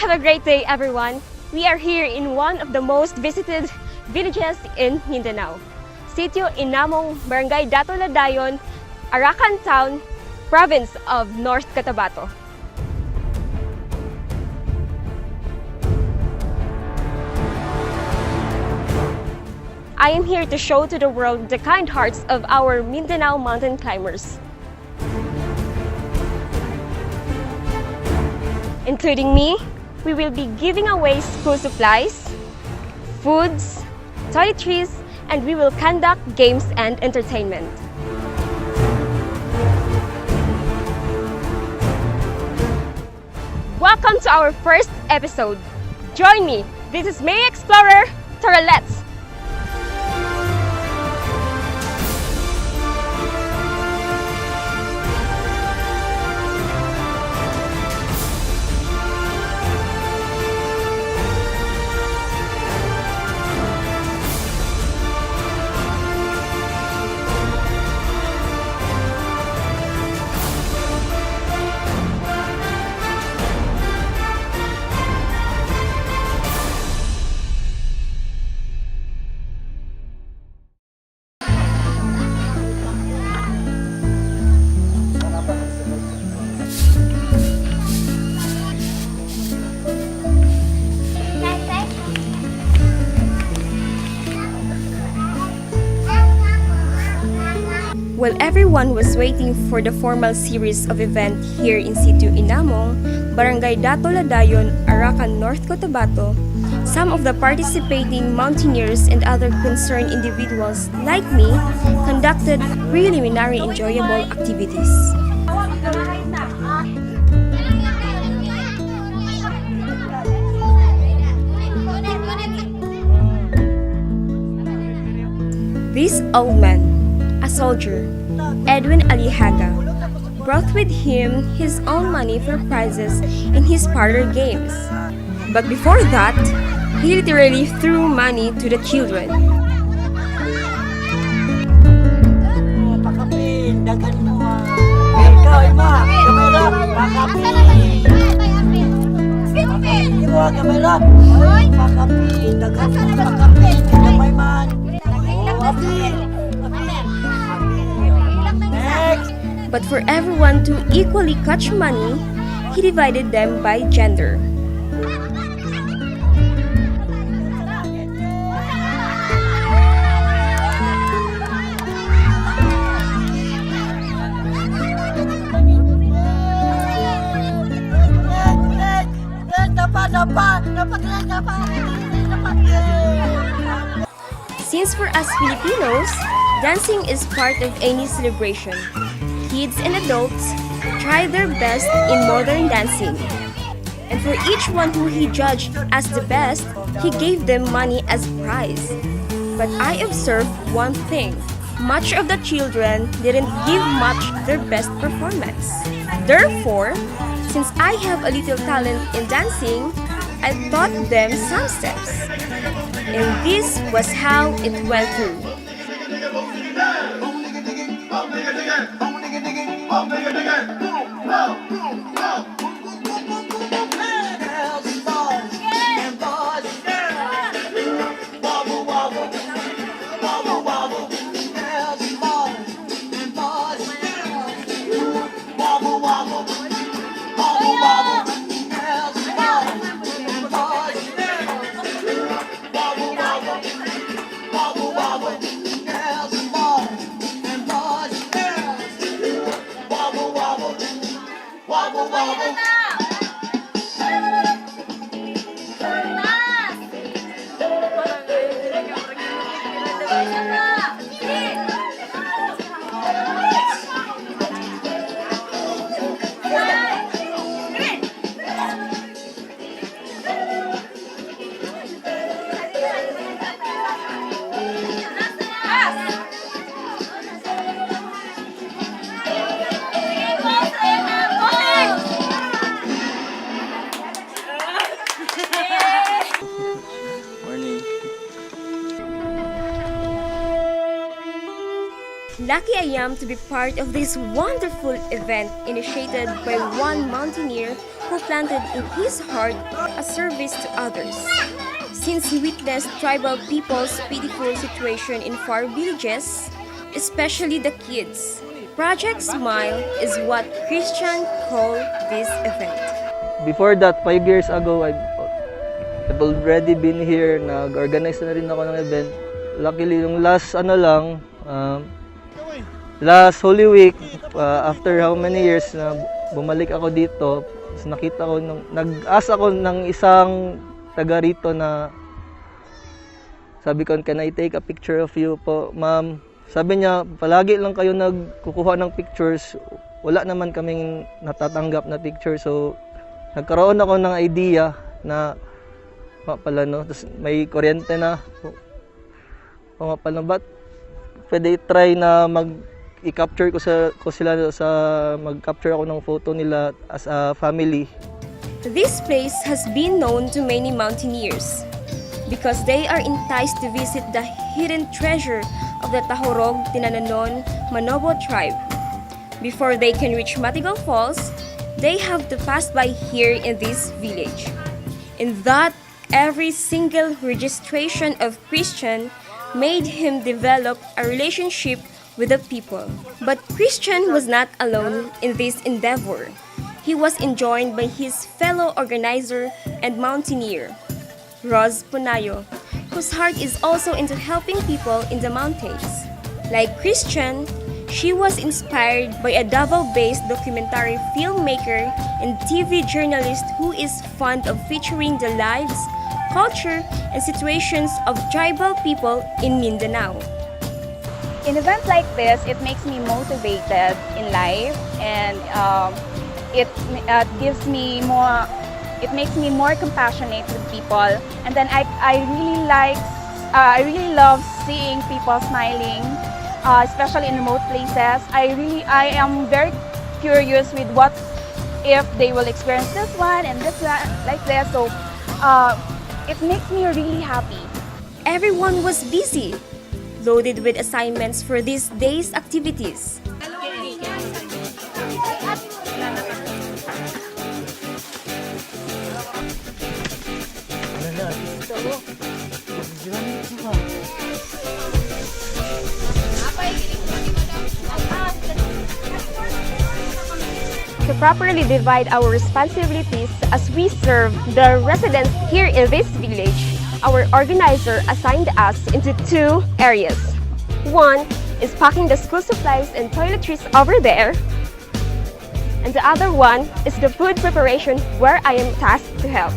Have a great day, everyone. We are here in one of the most visited villages in Mindanao, Sitio Inamong, Barangay Datu Ladayun, Arakan Town, Province of North Cotabato. I am here to show to the world the kind hearts of our Mindanao mountain climbers. Including me, we will be giving away school supplies, foods, toiletries, and we will conduct games and entertainment. Welcome to our first episode. Join me. This is MhaExplorer. Tara, let's! While everyone was waiting for the formal series of events here in Sitio Inamong, Barangay Datu Ladayun, Arakan, North Cotabato, some of the participating mountaineers and other concerned individuals like me conducted preliminary enjoyable activities. This old man, a soldier, Edwin Alihaga, brought with him his own money for prizes in his parlor games. But before that, he literally threw money to the children. But for everyone to equally catch money, he divided them by gender. Since for us Filipinos, dancing is part of any celebration. Kids and adults try their best in modern dancing. And for each one who he judged as the best, he gave them money as prize. But I observed one thing. Much of the children didn't give much their best performance. Therefore, since I have a little talent in dancing, I taught them some steps. And this was how it went through. Lucky I am to be part of this wonderful event initiated by one mountaineer who planted in his heart a service to others. Since he witnessed tribal people's pitiful situation in far villages, especially the kids, Project Smile is what Christian called this event. Before that, 5 years ago, I've already been here. Nag-organize na rin ako ng event. Luckily, yung last last Holy Week, after how many years na bumalik ako dito, nakita ko, nag-ask ako ng isang taga rito na sabi ko, can I take a picture of you po, ma'am? Sabi niya, palagi lang kayo nagkukuha ng pictures. Wala naman kaming natatanggap na picture. So, nagkaroon ako ng idea na pala, no? Tapos may kuryente na. Pala, ba't pwede try na i-capture ko sila sa mag-capture ako ng photo nila as a family. This place has been known to many mountaineers because they are enticed to visit the hidden treasure of the Tahorog, Tinananon, Manobo tribe. Before they can reach Matigal Falls, they have to pass by here in this village. In that, every single registration of Christian made him develop a relationship with the people. But Christian was not alone in this endeavor. He was enjoined by his fellow organizer and mountaineer, Roz Punayo, whose heart is also into helping people in the mountains. Like Christian, she was inspired by a Davao-based documentary filmmaker and TV journalist who is fond of featuring the lives, culture, and situations of tribal people in Mindanao. In events like this, it makes me motivated in life, and it gives me more. It makes me more compassionate with people, and then I really love seeing people smiling, especially in remote places. I am very curious with what if they will experience this one and this one like this. So it makes me really happy. Everyone was busy, loaded with assignments for this day's activities. To properly divide our responsibilities as we serve the residents here in this village, our organizer assigned us into 2 areas. One is packing the school supplies and toiletries over there, and the other one is the food preparation where I am tasked to help.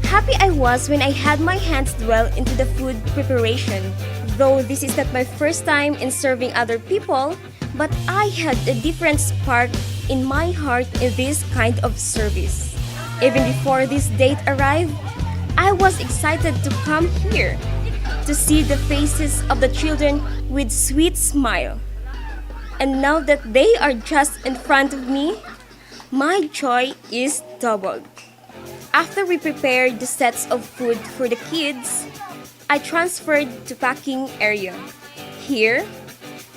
Happy I was when I had my hands dwell into the food preparation. Though this is not my first time in serving other people, but I had a different spark in my heart in this kind of service. Even before this date arrived, I was excited to come here, to see the faces of the children with sweet smile. And now that they are just in front of me, my joy is doubled. After we prepared the sets of food for the kids, I transferred to packing area. Here,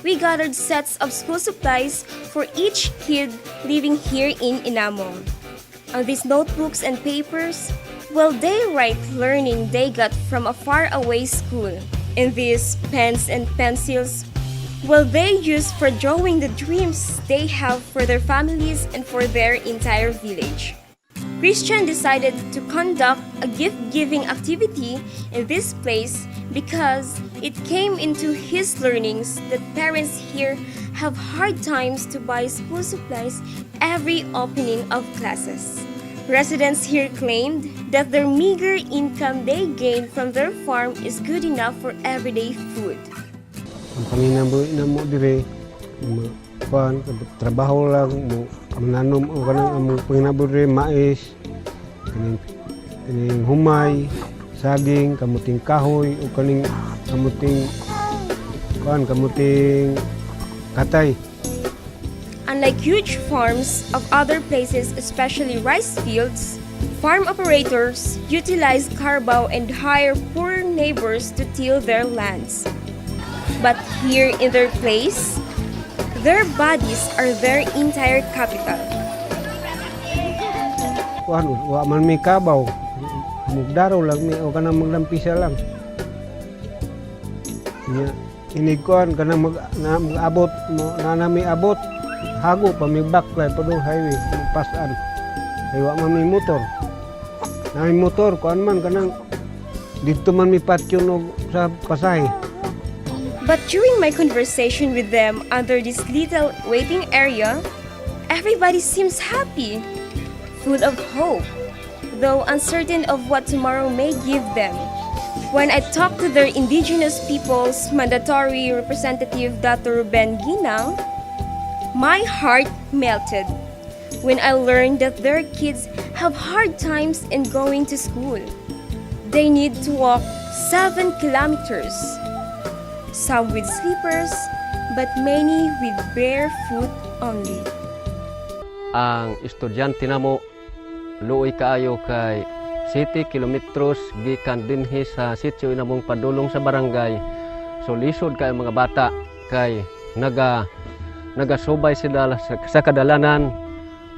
we gathered sets of school supplies for each kid living here in Inamong. On these notebooks and papers, well, they write learning they got from a faraway school. In these pens and pencils, well, they use for drawing the dreams they have for their families and for their entire village. Christian decided to conduct a gift-giving activity in this place because it came into his learnings that parents here have hard times to buy school supplies every opening of classes. Residents here claimed that their meager income they gain from their farm is good enough for everyday food. Ang panginabo mo dire, kuan trabaho lang mo mananom o kanang among panginabo dire mais, kaning humay, saging, kamuting kahoy o kaning kamuting katay. Unlike huge farms of other places, especially rice fields, farm operators utilize carabao and hire poor neighbors to till their lands. But here in their place, Their bodies are their entire capital. Wa man may kabaw. Mugdaro lang mi o kanang maglampisa lang. Inig kuan kanang mag-abot mo na nami abot. Hago pa may backlight pa do highway pasan. Ay wa man may motor. Na may motor kuan man kanang dito man may patio no sa pasahe. But during my conversation with them under this little waiting area, everybody seems happy, full of hope, though uncertain of what tomorrow may give them. When I talked to their indigenous people's mandatory representative, Dr. Ginang, my heart melted when I learned that their kids have hard times in going to school. They need to walk 7 kilometers, some with slippers, but many with bare foot only. Ang estudyante namo luoy kaayo kay 7 kilometros gikan dinhi sa Sitio Inamong padulong sa barangay. So lisod kay mga bata kay nagasubay sila sa kadalanan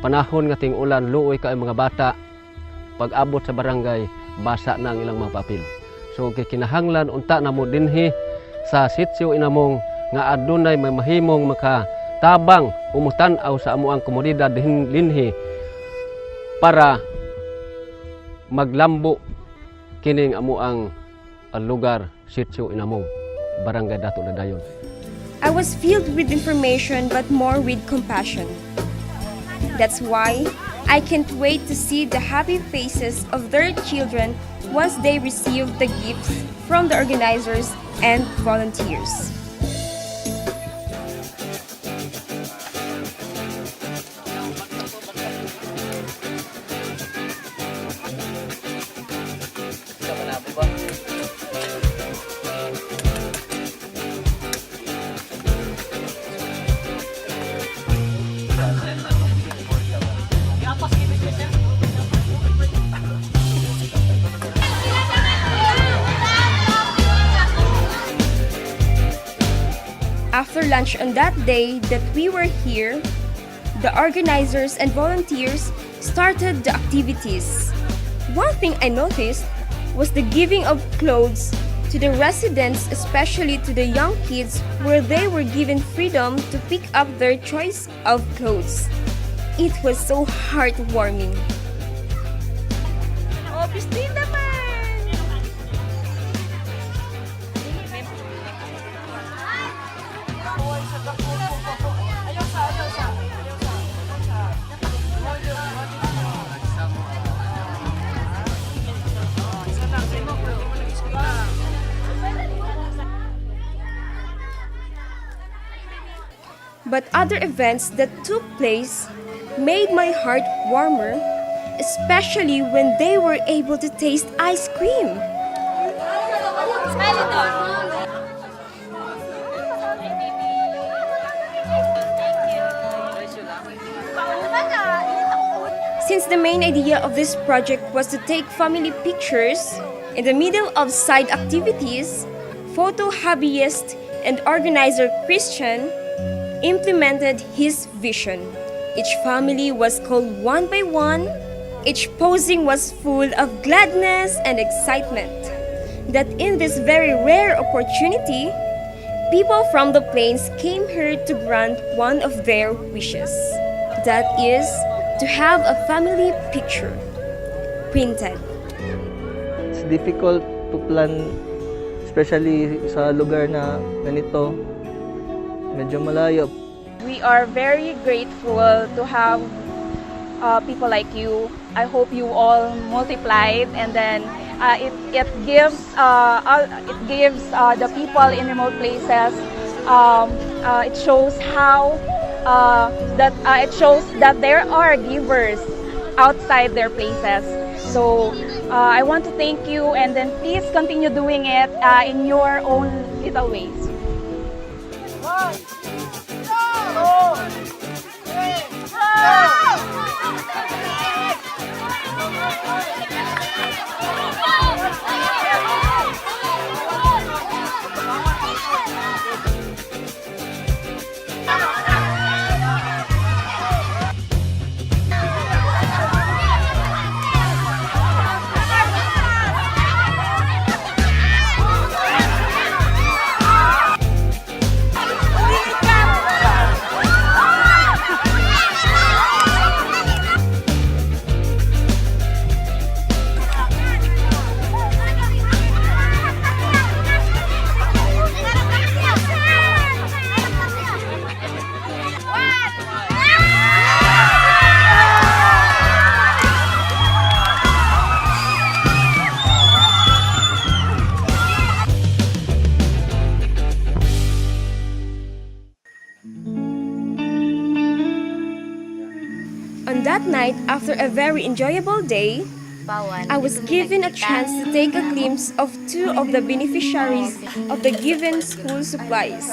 panahon nga ting-ulan, luoy kay mga bata pag-abot sa barangay basa na ang ilang mga papel. So kinahanglan unta namo dinhi sa Sitio Inamong nga adunay may mahimong makatabang umutan-aw sa amuang komunidad dinhi para maglambo kining amuang lugar Sitio Inamong, Barangay Datu Ladayun. I was filled with information but more with compassion. That's why I can't wait to see the happy faces of their children once they receive the gifts from the organizers and volunteers. After lunch on that day that we were here, the organizers and volunteers started the activities. One thing I noticed was the giving of clothes to the residents, especially to the young kids, where they were given freedom to pick up their choice of clothes. It was so heartwarming. Oh, Christine naman! But other events that took place made my heart warmer, especially when they were able to taste ice cream. Since the main idea of this project was to take family pictures, in the middle of side activities, photo hobbyist and organizer Christian implemented his vision. Each family was called one by one. Each posing was full of gladness and excitement. That in this very rare opportunity, people from the plains came here to grant one of their wishes. That is, to have a family picture printed. It's difficult to plan, especially sa lugar na ganito. Medyo malayo. We are very grateful to have people like you. I hope you all multiplied, and then it gives the people in remote places. It shows how it shows that there are givers outside their places. So I want to thank you, and then please continue doing it in your own little ways. On that night, after a very enjoyable day, I was given a chance to take a glimpse of two of the beneficiaries of the given school supplies.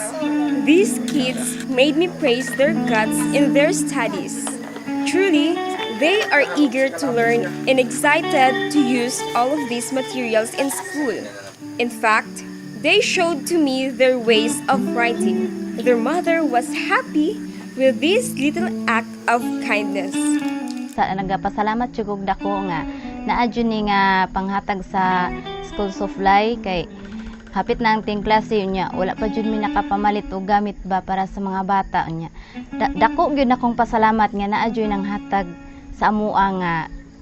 These kids made me praise their guts in their studies. Truly, they are eager to learn and excited to use all of these materials in school. In fact, they showed to me their ways of writing. Their mother was happy with this little act of kindness. Nagapasalamat jud og dako nga naadyo ni nga panghatag sa school supply kay hapit na ang ting klase unya wala pa jud mi nakapamalit og gamit ba para sa mga bata unya. Dako gyud akong pasalamat nga naadyo nang hatag sa amoa nga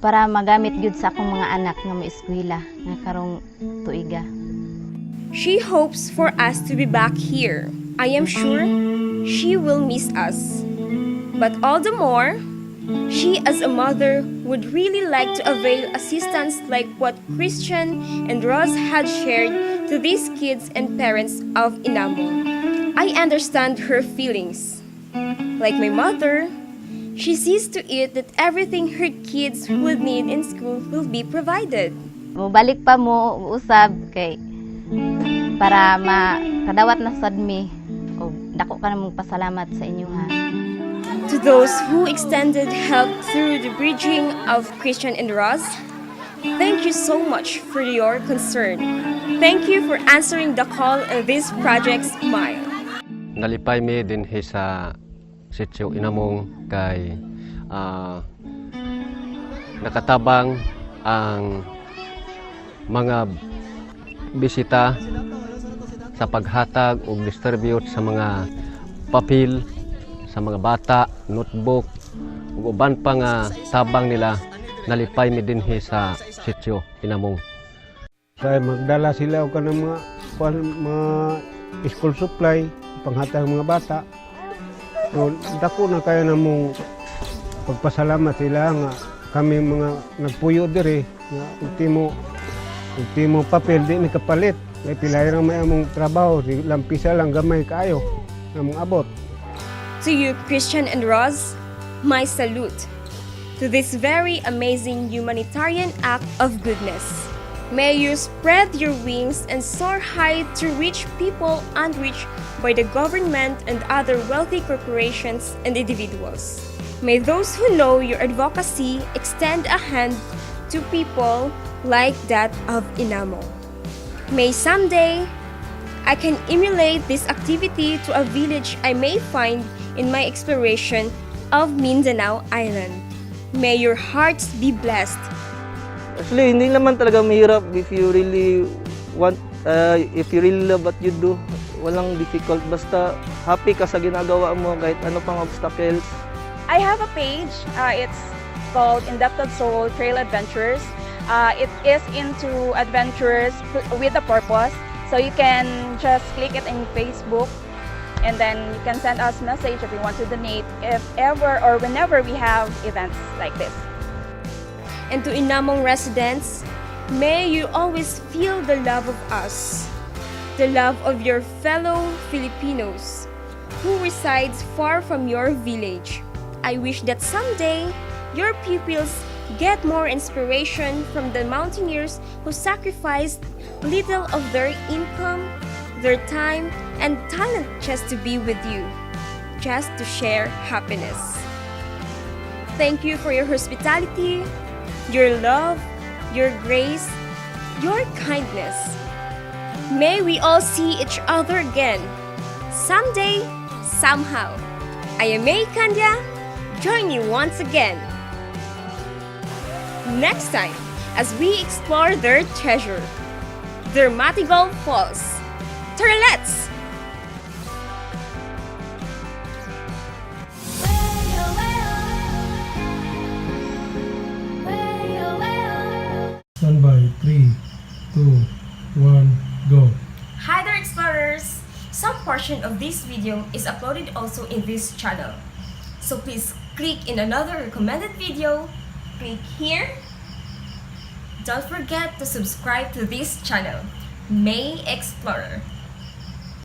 para magamit gyud sa akong mga anak nga maeskwela nga karong tuiga. She hopes for us to be back here. I am sure she will miss us. But all the more, she as a mother would really like to avail assistance like what Christian and Ross had shared to these kids and parents of Inamong. I understand her feelings. Like my mother, she sees to it that everything her kids would need in school will be provided. Mubalik pa mo usab kay para makadawat na sad mi og dako ka namong pasalamat sa inyo ha. To those who extended help through the bridging of Christian and Ross, thank you so much for your concern. Thank you for answering the call of this project, Smile. Nalipay mi din sa Sitio Inamong kay nakatabang ang mga bisita sa paghatag o distribute sa mga papel sa mga bata, notebook ug uban pa nga tabang nila nalipay mi dinhi sa Sitio Inamong. Kaya magdala sila og kanang mga school supply panghatag mga bata. So, dako na kayo namong pagpasalamat sila nga kami mga nagpuyo diri nga ultimo papel di mi kapalit. May pilay ra may among trabaho, lampisa lang gamay kaayo among abot. To you, Christian and Ross, my salute to this very amazing humanitarian act of goodness. May you spread your wings and soar high to reach people unreached by the government and other wealthy corporations and individuals. May those who know your advocacy extend a hand to people like that of Inamong. May someday I can emulate this activity to a village I may find in my exploration of Mindanao Island. May your hearts be blessed. Actually, hindi naman talaga mahirap if you really want, if you really love what you do. Walang difficult, basta happy ka sa ginagawa mo kahit ano pang obstacles. I have a page. It's called Indebted Soul Trail Adventures. It is into adventures with a purpose. So you can just click it in Facebook and then you can send us a message if you want to donate if ever or whenever we have events like this. And to Inamong residents, may you always feel the love of us, the love of your fellow Filipinos who resides far from your village. I wish that someday your pupils get more inspiration from the mountaineers who sacrificed little of their income, their time, and talent just to be with you, just to share happiness. Thank you for your hospitality, your love, your grace, your kindness. May we all see each other again, someday, somehow. I am May Kandya. Join you once again. Next time, as we explore their treasure, their Matigal Falls. Turlets! Stand by. 3, 2, 1, go. Hi there, explorers! Some portion of this video is uploaded also in this channel. So please click in another recommended video. Click here. Don't forget to subscribe to this channel, MhaExplorer.